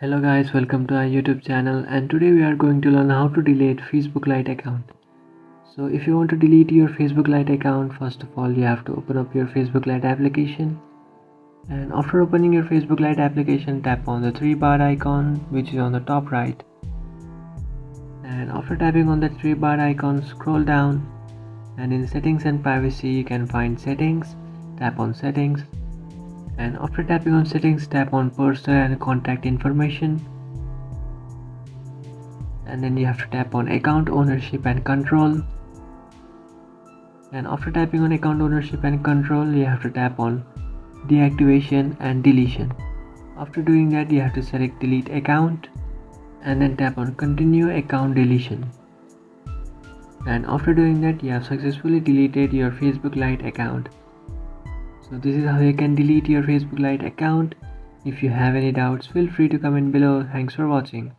Hello guys, welcome to our YouTube channel, and today we are going to learn how to delete Facebook Lite account. So if you want to delete your Facebook Lite account, first of all you have to open up your Facebook Lite application, and after opening your Facebook Lite application, tap on the three bar icon which is on the top right, and after tapping on that three bar icon, scroll down, and in settings and privacy you can find settings. Tap on settings, and after tapping on settings, tap on personal and contact information, and then you have to tap on account ownership and control, and after tapping on account ownership and control you have to tap on deactivation and deletion. After doing that, you have to select delete account and then tap on continue account deletion, and after doing that you have successfully deleted your Facebook Lite account. So this is how you can delete your Facebook Lite account. If you have any doubts, feel free to comment below. Thanks for watching.